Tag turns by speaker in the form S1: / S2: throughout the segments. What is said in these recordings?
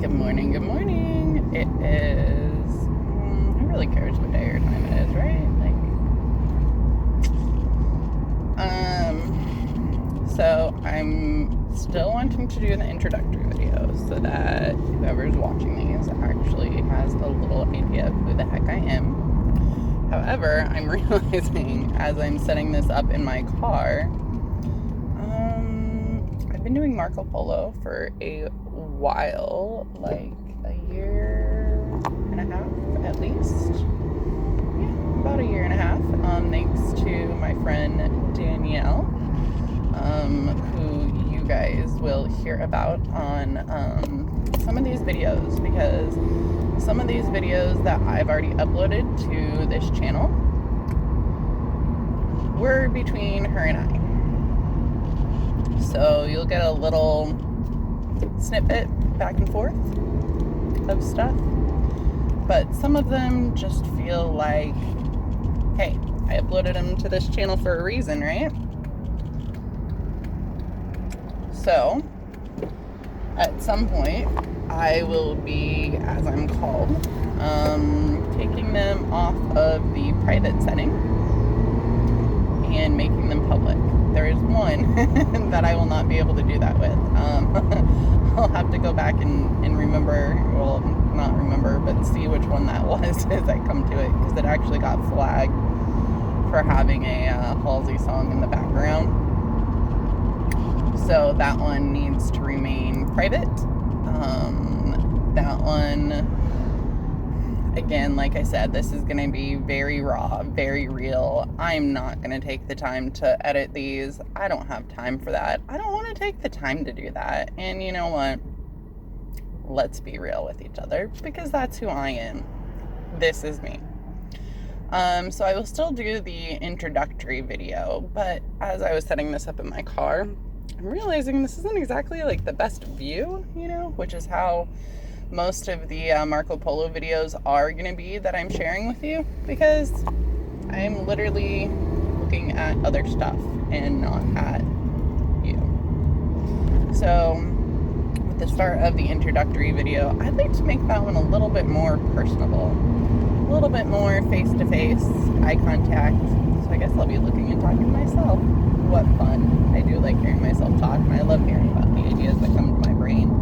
S1: Good morning, good morning. It is, who really cares what day or time it is, right? So I'm still wanting to do the introductory videos so that whoever's watching these actually has a little idea of who the heck I am. However, I'm realizing as I'm setting this up in my car, I've been doing Marco Polo for a while, like a year and a half at least. Yeah, about a year and a half. Thanks to my friend Danielle, who you guys will hear about on some of these videos, because some of these videos that I've already uploaded to this channel were between her and I. So you'll get a little snippet back and forth of stuff, but some of them just feel like, hey, I uploaded them to this channel for a reason, right? So at some point I will be, as I'm called, taking them off of the private setting and making them public. There is one that I will not be able to do that with. I'll have to go back and remember, well, not remember, but see which one that was as I come to it, because it actually got flagged for having a Halsey song in the background. So that one needs to remain private. That one, again, like I said, this is going to be very raw, very real. I'm not going to take the time to edit these. I don't have time for that. I don't want to take the time to do that. And you know what? Let's be real with each other, because that's who I am. This is me. So I will still do the introductory video, but as I was setting this up in my car, I'm realizing this isn't exactly like the best view, which is how most of the Marco Polo videos are going to be that I'm sharing with you, because I'm literally looking at other stuff and not at you. So with the start of the introductory video, I'd like to make that one a little bit more personable, a little bit more face-to-face, eye contact. So I guess I'll be looking and talking to myself. What fun. I do like hearing myself talk, and I love hearing about the ideas that come to my brain.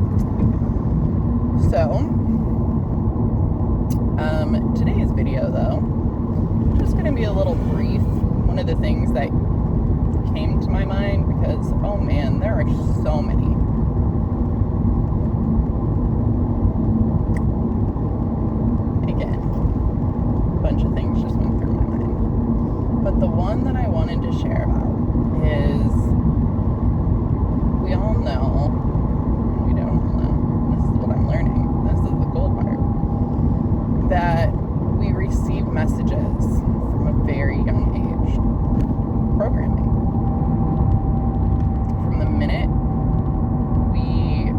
S1: So, today's video, though, just going to be a little brief. One of the things that came to my mind, because, oh man, there are so many. Again, a bunch of things just went through my mind. But the one that I wanted to share about is, we all know, we don't all know, this is what I'm learning, this is the cool part, that we receive messages from a very young age. Programming. From the minute we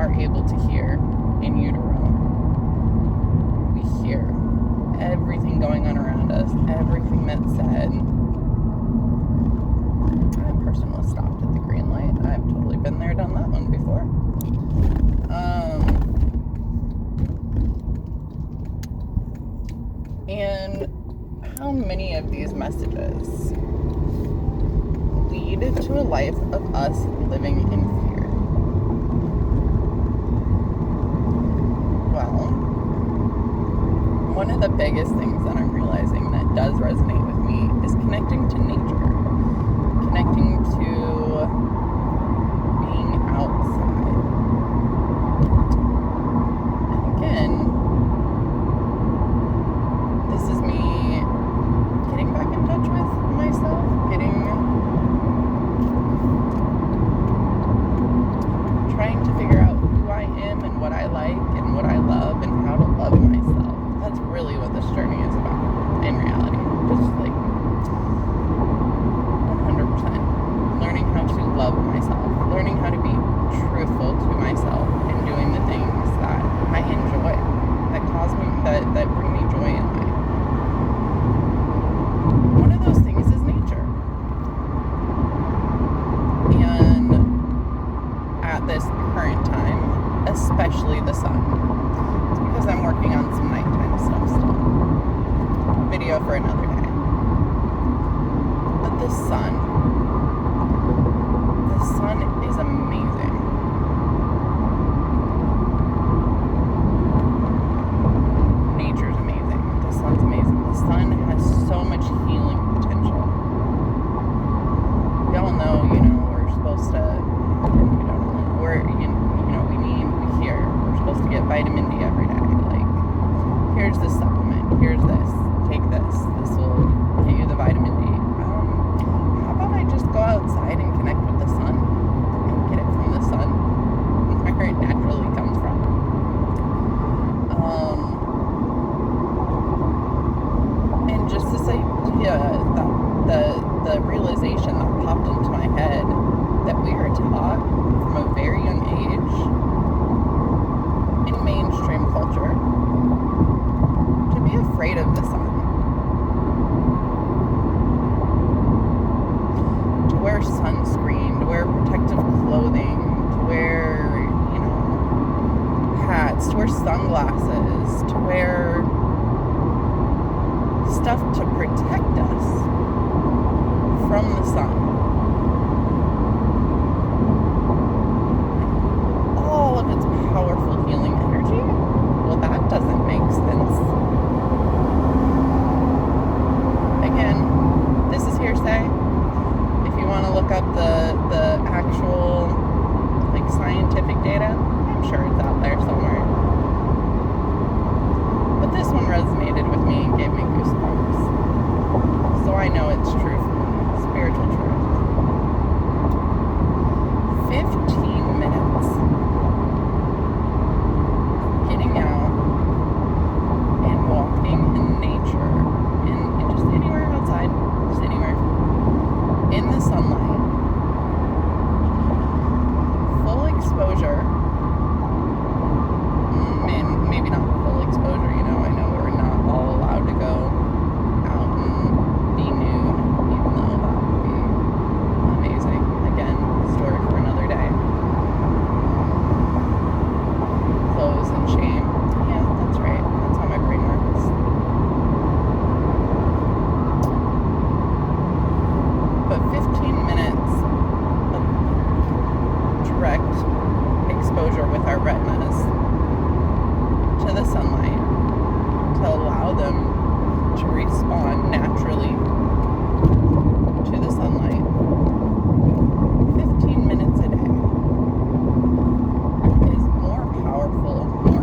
S1: are able to hear in utero, we hear everything going on around us, everything that's said. That person was stopped at the green light. I've totally been there, done that one before. And how many of these messages lead to a life of us living in fear? Well, one of the biggest things that I'm realizing that does resonate with me is connecting to nature, connecting to being outside. And again, this is me getting back in touch with myself, trying to figure out who I am and what I like and what I love and how to love myself. That's really what this journey is about, in reality. Just like 100%. especially the sun. It's because I'm working on some nighttime stuff still. Video for another day. But the sun is amazing. Nature's amazing. The sun's amazing. The sun has so much healing potential. We all know, we're supposed to, we don't know, we're supposed to get vitamin D every day. Like, here's this supplement, here's this, take this will get you the vitamin D. How about I just go outside and connect with the sun and get it from the sun, where it naturally comes from. And just this idea, the realization that popped into my head that we are taught from a very young age in mainstream culture to be afraid of the sun, to wear sunscreen, to wear protective clothing, to wear, hats, to wear sunglasses, to wear stuff to protect us from the sun. All of its powerful healing energy? Well, that doesn't make sense. Again, this is hearsay. If you want to look up the actual, scientific data, I'm sure it's out there somewhere. But this one resonated with me and gave me goosebumps. So I know it's truth, spiritual truth. 15 minutes getting out and walking in nature, and just anywhere outside, just anywhere, in the sunlight, full exposure, maybe not full exposure, I know we're not all allowed to go out and be nude, even though that would be amazing. Again, story for another day. Clothes and shame. Yeah, that's right. That's how my brain works. But 15 minutes of direct exposure with our retinas to the sunlight to allow them to respond naturally to the sunlight. 15 minutes a day is more powerful, more